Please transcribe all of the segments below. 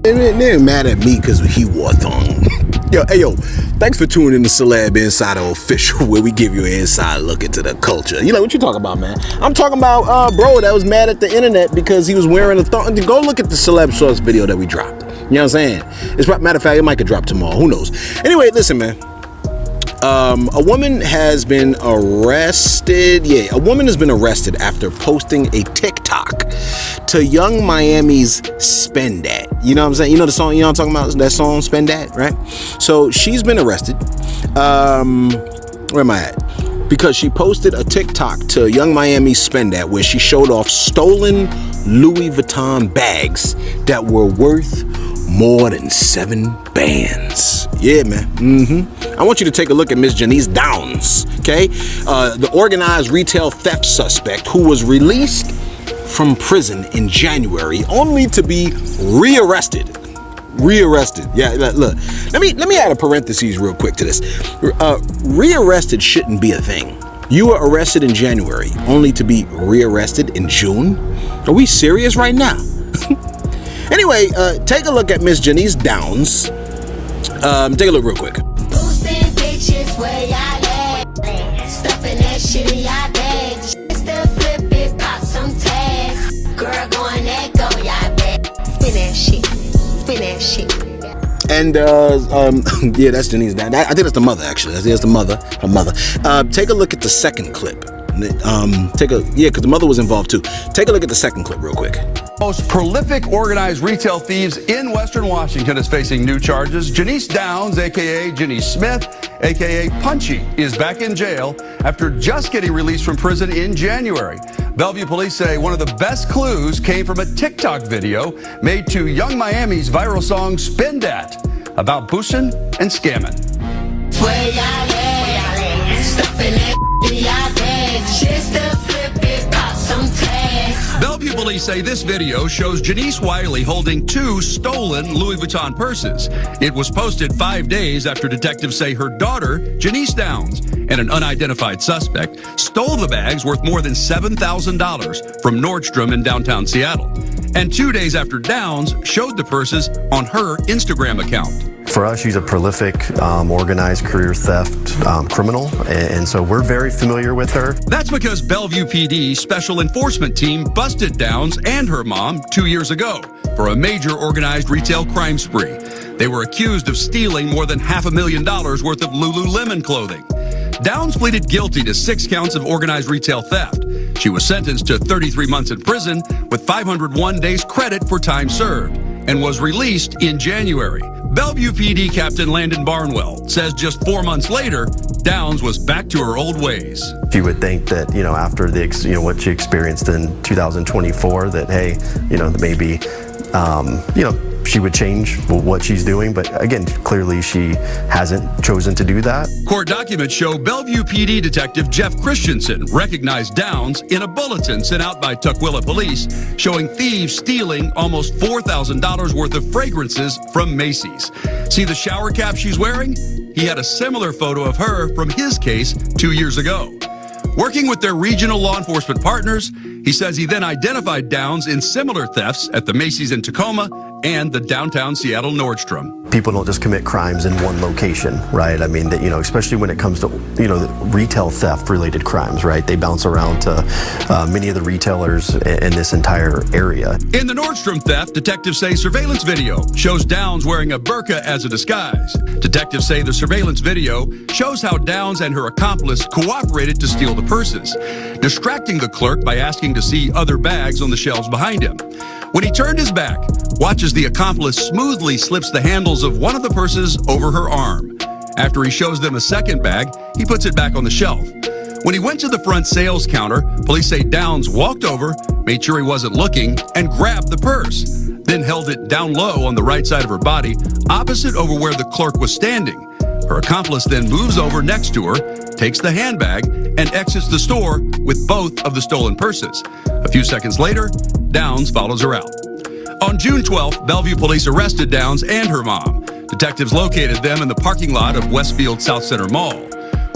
They're mad at me because he wore a thong. Yo, thanks for tuning in to Celeb Insider Official, where we give you an inside look into the culture. You know what you talking about, man? I'm talking about bro that was mad at the internet because he was wearing a thong. Go look at the Celeb Source video that we dropped. You know what I'm saying? Matter of fact, it might get dropped tomorrow. Who knows? Anyway, listen, man. A woman has been arrested. Yeah, a woman has been arrested after posting a TikTok to Young Miami's Spend That. You know what I'm saying? You know the song, you know what I'm talking about? That song, Spend That, right? So she's been arrested. Where am I at? Because she posted a TikTok to Young Miami's Spend That where she showed off stolen Louis Vuitton bags that were worth more than 7 bands. Yeah, man. I want you to take a look at Miss Janice Downs, okay? The organized retail theft suspect who was released from prison in January only to be rearrested. Yeah, look. Let me add a parentheses real quick to this. Rearrested shouldn't be a thing. You were arrested in January only to be rearrested in June? Are we serious right now? Anyway, take a look at Miss Janice Downs. Take a look real quick. Boosting bitches where y'all at. Stuffing that shit in y'all bags. Just to flip it, pop some tags. Girl going that go y'all back. Spin that shit. Spin that shit. And yeah, that's Janice Downs. I think that's the mother, actually. I think that's the mother. Her mother. Take a look at the second clip. Because the mother was involved too. Take a look at the second clip real quick. Most prolific organized retail thieves in Western Washington is facing new charges. Janice Downs, a.k.a. Janice Smith, a.k.a. Punchy, is back in jail after just getting released from prison in January. Bellevue police say one of the best clues came from a TikTok video made to Young Miami's viral song Spend That, about boosting and scamming. Where y'all at? Stuffing that in y'all bags. Just to flip it, pop some tags. Bellevue police say this video shows Janice Wiley holding 2 stolen Louis Vuitton purses. It was posted 5 days after detectives say her daughter, Janice Downs, and an unidentified suspect stole the bags worth more than $7,000 from Nordstrom in downtown Seattle. And 2 days after Downs showed the purses on her Instagram account. For us, she's a prolific, organized career theft criminal, and so we're very familiar with her. That's because Bellevue PD's Special Enforcement Team busted Downs and her mom 2 years ago for a major organized retail crime spree. They were accused of stealing more than $500,000 worth of Lululemon clothing. Downs pleaded guilty to 6 counts of organized retail theft. She was sentenced to 33 months in prison with 501 days credit for time served and was released in January. Bellevue PD Captain Landon Barnwell says just 4 months later, Downs was back to her old ways. You would think that, after what she experienced in 2024, that, hey, maybe, she would change what she's doing. But again, clearly she hasn't chosen to do that. Court documents show Bellevue PD Detective Jeff Christensen recognized Downs in a bulletin sent out by Tukwila Police showing thieves stealing almost $4,000 worth of fragrances from Macy's. See the shower cap she's wearing? He had a similar photo of her from his case 2 years ago. Working with their regional law enforcement partners, he says he then identified Downs in similar thefts at the Macy's in Tacoma and the downtown Seattle Nordstrom. People don't just commit crimes in one location, right? I mean, especially when it comes to, retail theft related crimes, right? They bounce around to many of the retailers in this entire area. In the Nordstrom theft, detectives say surveillance video shows Downs wearing a burqa as a disguise. Detectives say the surveillance video shows how Downs and her accomplice cooperated to steal the purses, distracting the clerk by asking to see other bags on the shelves behind him. When he turned his back, watch as the accomplice smoothly slips the handles of one of the purses over her arm. After he shows them a second bag, he puts it back on the shelf. When he went to the front sales counter, police say Downs walked over, made sure he wasn't looking, and grabbed the purse, then held it down low on the right side of her body, opposite over where the clerk was standing. Her accomplice then moves over next to her, takes the handbag, and exits the store with both of the stolen purses. A few seconds later, Downs follows her out. On June 12th, Bellevue police arrested Downs and her mom. Detectives located them in the parking lot of Westfield South Center Mall.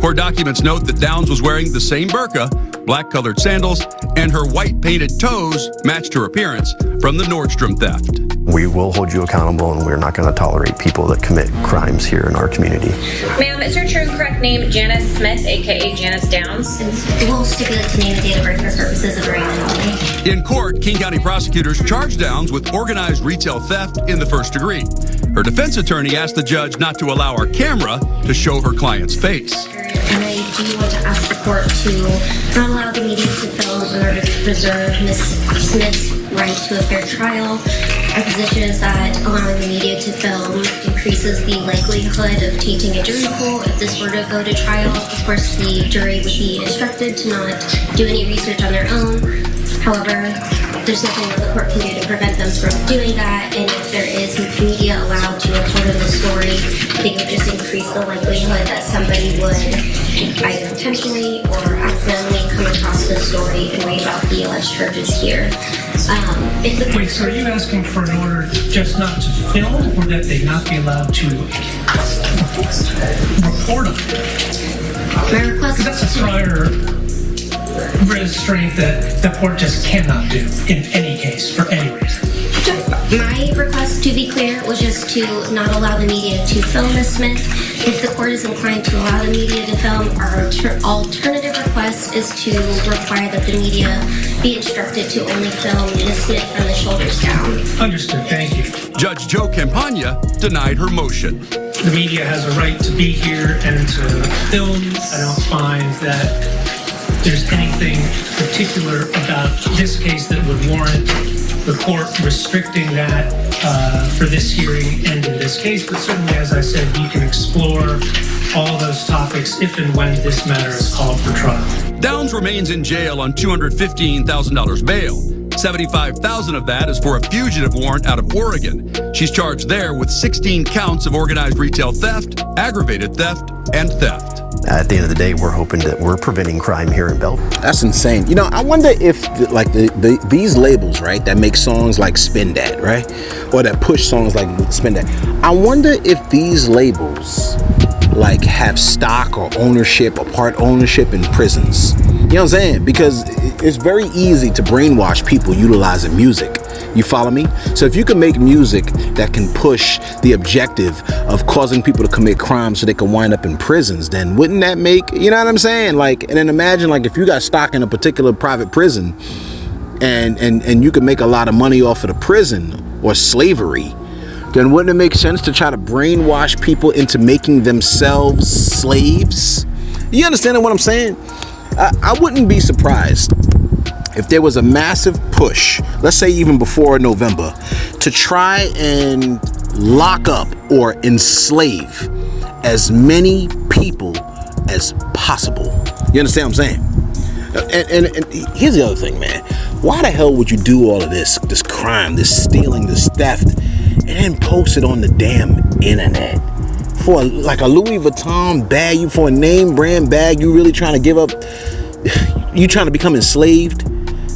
Court documents note that Downs was wearing the same burqa black-colored sandals, and her white painted toes matched her appearance from the Nordstrom theft. We will hold you accountable, and we're not going to tolerate people that commit crimes here in our community. Ma'am, is your true and correct name Janice Smith, aka Janice Downs? We'll stipulate the name and date of birth for purposes of arraignment. In court, King County prosecutors charged Downs with organized retail theft in the first degree. Her defense attorney asked the judge not to allow our camera to show her client's face. And I do want to ask the court to not allow the media to film in order to preserve Ms. Smith's right to a fair trial. Our position is that allowing the media to film increases the likelihood of tainting a jury pool. If this were to go to trial, of course, the jury would be instructed to not do any research on their own. However, there's nothing that the court can do to prevent them from doing that, and if there is media allowed to report on the story, I think it would just increase the likelihood that somebody would either intentionally or accidentally come across the story and read about the alleged charges here. Wait, so are you asking for an order just not to film, or that they not be allowed to report on it? My request Because that's a prior restraint that the court just cannot do in any case for any reason. My request, to be clear, was just to not allow the media to film Ms. Smith. If the court is inclined to allow the media to film, our alternative request is to require that the media be instructed to only film Ms. Smith from the shoulders down. Understood, thank you. Judge Joe Campagna denied her motion. The media has a right to be here and to film. I don't find that there's anything particular about this case that would warrant the court restricting that for this hearing and in this case, but certainly, as I said, you can explore all those topics if and when this matter is called for trial. Downs remains in jail on $215,000 bail. $75,000 of that is for a fugitive warrant out of Oregon. She's charged there with 16 counts of organized retail theft, aggravated theft, and theft. At the end of the day, we're hoping that we're preventing crime here in Bellevue. That's insane. You know, I wonder if these labels, right, that make songs like Spin That, right, or that push songs like Spin That, I wonder if these labels like have stock or ownership or part ownership in prisons. You know what I'm saying? Because it's very easy to brainwash people utilizing music. You follow me? So if you can make music that can push the objective of causing people to commit crimes so they can wind up in prisons, then wouldn't that make, you know what I'm saying? Like, and then imagine like if you got stock in a particular private prison and you can make a lot of money off of the prison or slavery, then wouldn't it make sense to try to brainwash people into making themselves slaves? You understand what I'm saying? I wouldn't be surprised if there was a massive push, let's say even before November, to try and lock up or enslave as many people as possible. You understand what I'm saying? And here's the other thing, man. Why the hell would you do all of this crime, this stealing, this theft, and then post it on the damn internet? For like a Louis Vuitton bag, for a name brand bag, you really trying to give up? You trying to become enslaved?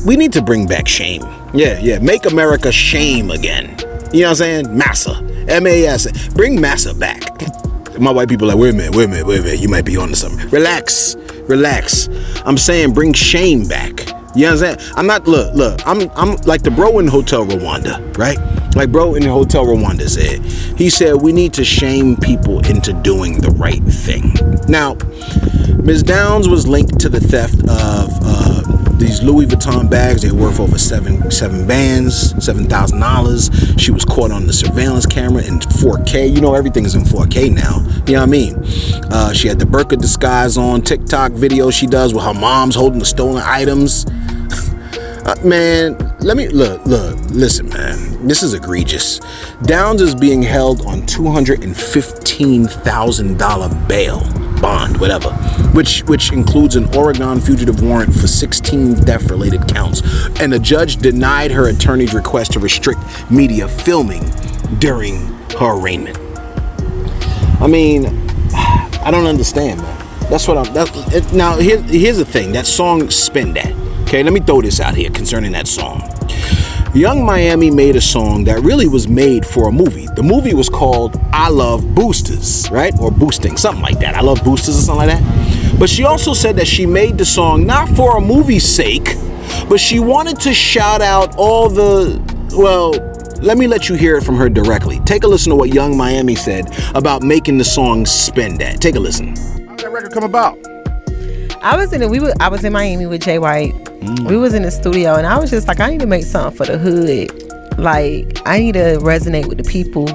We need to bring back shame. Yeah. Make America shame again. You know what I'm saying? Massa. M-A-S. Bring Massa back. My white people are like, wait a minute. You might be on to something. Relax. I'm saying bring shame back. You know what I'm saying? I'm not, look, I'm like the bro in Hotel Rwanda, right? Like bro in Hotel Rwanda said. He said, we need to shame people into doing the right thing. Now, Ms. Downs was linked to the theft of these Louis Vuitton bags. They were worth over seven bands, $7,000. She was caught on the surveillance camera in 4K. You know, everything is in 4K now. You know what I mean? She had the burqa disguise on. TikTok video she does with her mom's holding the stolen items. Man, listen, man, this is egregious. Downs is being held on $215,000 bail, bond, whatever, which includes an Oregon fugitive warrant for 16 theft-related counts. And the judge denied her attorney's request to restrict media filming during her arraignment. I mean, I don't understand, man. That's what now, here's the thing. That song, Spin That. Okay, let me throw this out here concerning that song. Young Miami made a song that really was made for a movie. The movie was called I Love Boosters, right? Or Boosting, something like that. I Love Boosters or something like that. But she also said that she made the song not for a movie's sake, but she wanted to shout out all the, well, let me let you hear it from her directly. Take a listen to what Young Miami said about making the song Spend That. Take a listen. How did that record come about? I was in Miami with Jay White. We was in the studio, and I was just like, I need to make something for the hood. Like, I need to resonate with the people.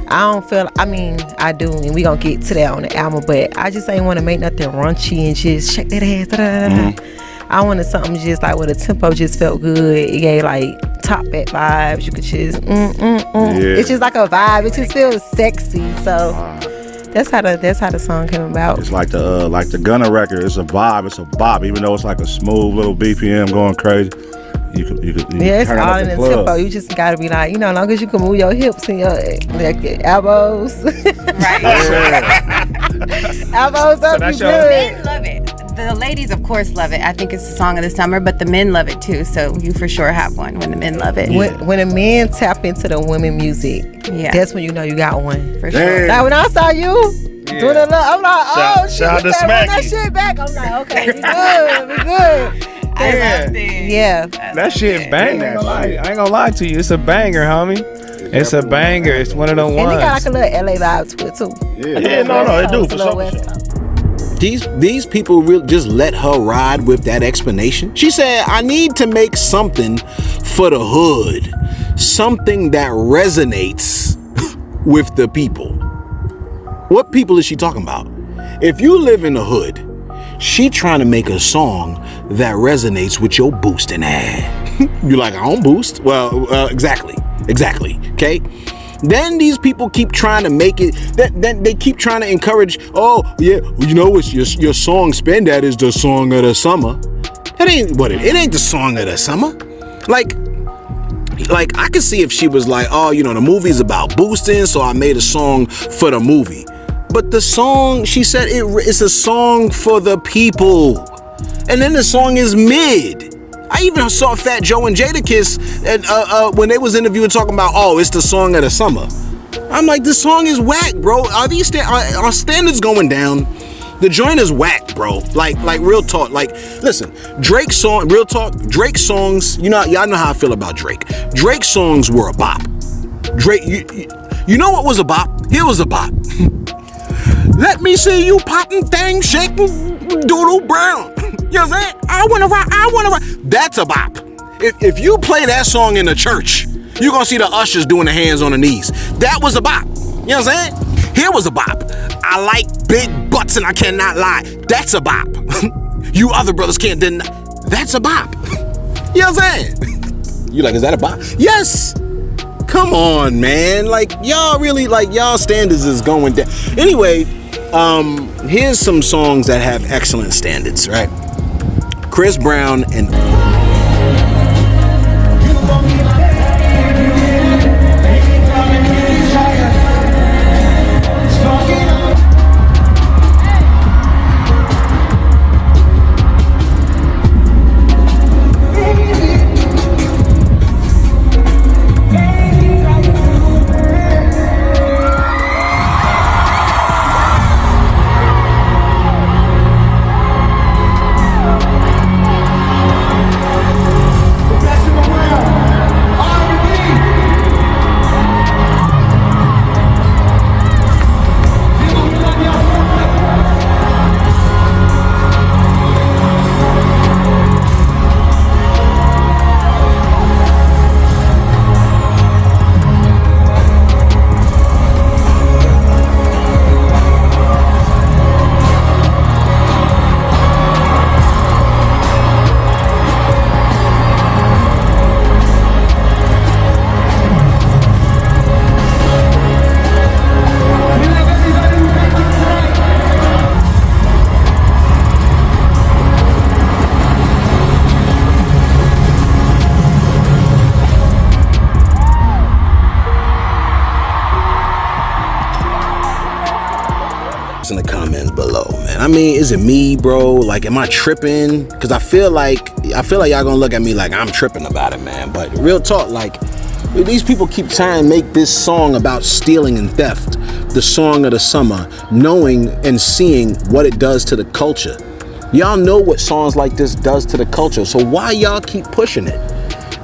I do, and we gonna get to that on the album, but I just ain't want to make nothing raunchy and just shake that ass. I wanted something just like where the tempo just felt good. It gave like top back vibes. You could just Yeah. It's just like a vibe. It just feels sexy. So that's how the song came about. It's like the Gunna record. It's a vibe. It's a bop. Even though it's like a smooth little BPM going crazy, you could It's turn all up in the the club. tempo. You just gotta be like, as long as you can move your hips and your elbows. Right. Elbows up, So you good. Men love it. The ladies, of course, love it. I think it's the song of the summer, but the men love it too. So you for sure have one when the men love it. When a man tap into the women music, that's when you know you got one. For sure. Now when I saw you doing it, I'm like, oh, shout she out to run that Smacky. shit back. I'm like, okay, we good, we good. I loved it. Yeah. That shit banger. I ain't gonna lie to you. It's a banger, homie. It's a banger. It's one of them And it got ones. like a little LA vibe to it too. Yeah, no, it do for Little sure. West Coast. These people really just let her ride with that explanation. She said, I need to make something for the hood, something that resonates with the people. What people is she talking about? If you live in the hood, she trying to make a song that resonates with your boosting ass. You like, I don't boost? Well, exactly, okay? Then these people keep trying to make it, then they keep trying to encourage, oh, yeah, it's your song Spend That is the song of the summer. It ain't the song of the summer. Like I could see if she was like, oh, the movie's about boosting, so I made a song for the movie. But the song, she said it's a song for the people. And then the song is mid. I even saw Fat Joe and Jadakiss and when they was interviewing talking about, oh, it's the song of the summer. I'm like, this song is whack, bro. Are standards going down? The joint is whack, bro. Like real talk. Like, listen, Drake's song, real talk, Drake songs, y'all know how I feel about Drake. Drake songs were a bop. Drake, you know what was a bop? Here was a bop. Let me see you popping things, shaking, doodle brown. You know what I'm saying? I wanna rock. That's a bop. If you play that song in the church, you're gonna see the ushers doing the hands on the knees. That was a bop. You know what I'm saying? Here was a bop. I like big butts and I cannot lie. That's a bop. You other brothers can't deny. That's a bop. You know what I'm saying? You like, is that a bop? Yes. Come on, man. Like, y'all really, y'all standards is going down. Anyway, here's some songs that have excellent standards, right? Chris Brown and in the comments below, man. I mean, is it me, bro? Like, am I tripping? Because I feel like y'all gonna look at me like I'm tripping about it, man. But real talk, like, these people keep trying to make this song about stealing and theft the song of the summer, knowing and seeing what it does to the culture. Y'all know what songs like this does to the culture, so why y'all keep pushing it?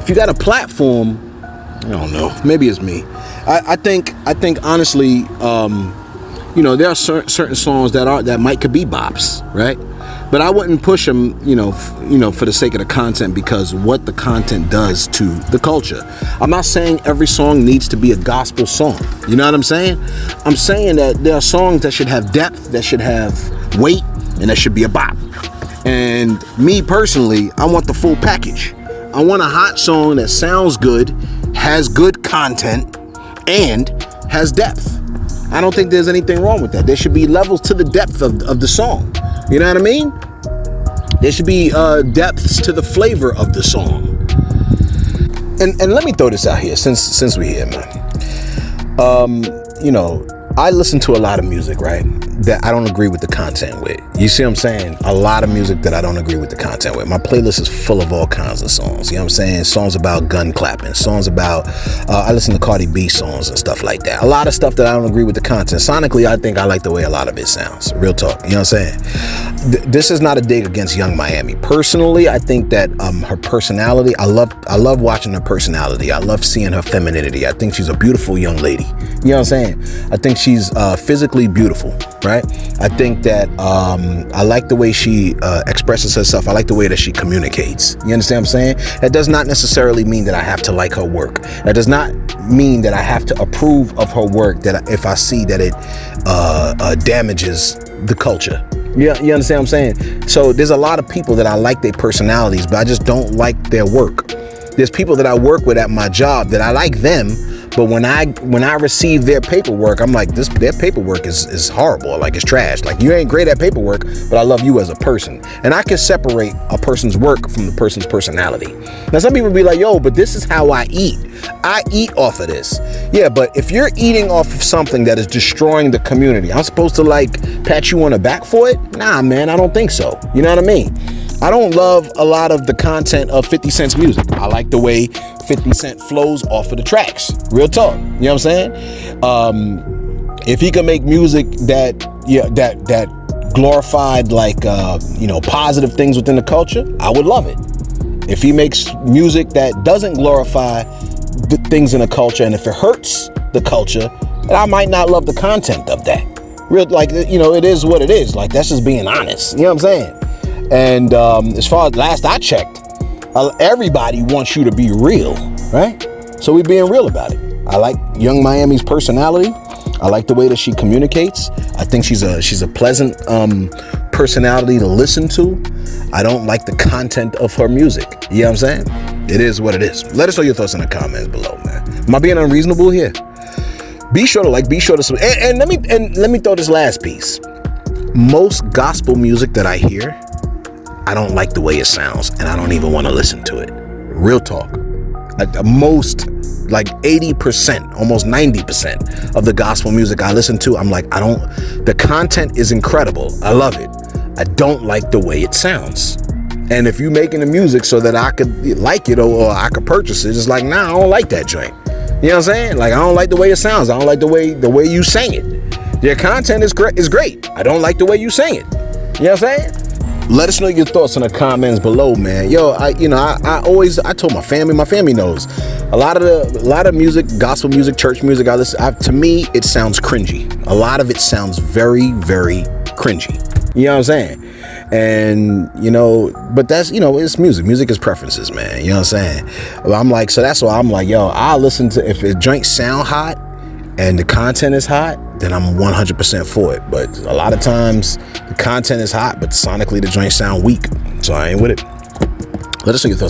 If you got a platform, I don't know, maybe it's me. I think honestly, there are certain songs that could be bops, right? But I wouldn't push them, for the sake of the content, because what the content does to the culture. I'm not saying every song needs to be a gospel song. You know what I'm saying? I'm saying that there are songs that should have depth, that should have weight, and that should be a bop. And me personally, I want the full package. I want a hot song that sounds good, has good content, and has depth. I don't think there's anything wrong with that. There should be levels to the depth of the song. You know what I mean? There should be depths to the flavor of the song. And let me throw this out here since we're here, man. I listen to a lot of music, right, that I don't agree with the content with. You see what I'm saying? A lot of music that I don't agree with the content with. My playlist is full of all kinds of songs. You know what I'm saying? Songs about gun clapping. Songs about, I listen to Cardi B songs and stuff like that. A lot of stuff that I don't agree with the content. Sonically, I think I like the way a lot of it sounds. Real talk. You know what I'm saying? This is not a dig against Young Miami. Personally, I think that her personality, I love watching her personality. I love seeing her femininity. I think she's a beautiful young lady. You know what I'm saying? I think she's physically beautiful, right? I think that I like the way she expresses herself. I like the way that she communicates. You understand what I'm saying? That does not necessarily mean that I have to like her work. That does not mean that I have to approve of her work that if I see that it damages the culture. You understand what I'm saying? So there's a lot of people that I like their personalities, but I just don't like their work. There's people that I work with at my job that I like them, but when I receive their paperwork, I'm like, their paperwork is horrible. Like, it's trash. Like, you ain't great at paperwork, but I love you as a person. And I can separate a person's work from the person's personality. Now, some people be like, yo, but this is how I eat. I eat off of this. Yeah, but if you're eating off of something that is destroying the community, I'm supposed to like pat you on the back for it? Nah, man, I don't think so. You know what I mean? I don't love a lot of the content of 50 Cent's music. I like the way 50 Cent flows off of the tracks. Real talk. You know what I'm saying? If he could make music that glorified like positive things within the culture, I would love it. If he makes music that doesn't glorify the things in the culture, and if it hurts the culture, then I might not love the content of that. Real, like, it is what it is. Like, that's just being honest. You know what I'm saying? And as far as last I checked, everybody wants you to be real, right? So we're being real about it. I like Young Miami's personality. I like the way that she communicates. I think she's a pleasant personality to listen to. I don't like the content of her music. You know what I'm saying? It is what it is. Let us know your thoughts in the comments below, man. Am I being unreasonable here? Be sure to like, be sure to, and let me throw this last piece. Most gospel music that I hear, I don't like the way it sounds, and I don't even want to listen to it. Real talk. Like most, like 80%, almost 90% of the gospel music I listen to, I'm like, the content is incredible. I love it. I don't like the way it sounds. And if you're making the music so that I could like it or I could purchase it, it's like, nah, I don't like that joint. You know what I'm saying? Like, I don't like the way it sounds. I don't like the way you sing it. Your content is great. I don't like the way you sing it. You know what I'm saying? Let us know your thoughts in the comments below, man. Yo, I told my family knows a lot of music, gospel music, church music I listen, to me, it sounds cringy. A lot of it sounds very, very cringy. You know what I'm saying? And, but that's, it's music. Music is preferences, man. You know what I'm saying? Well, I'm like, so that's why I'm like, yo, I'll listen to, if a joint sound hot and the content is hot, then I'm 100% for it. But a lot of times the content is hot, but sonically the joint sound weak. So I ain't with it. Let us know your thoughts.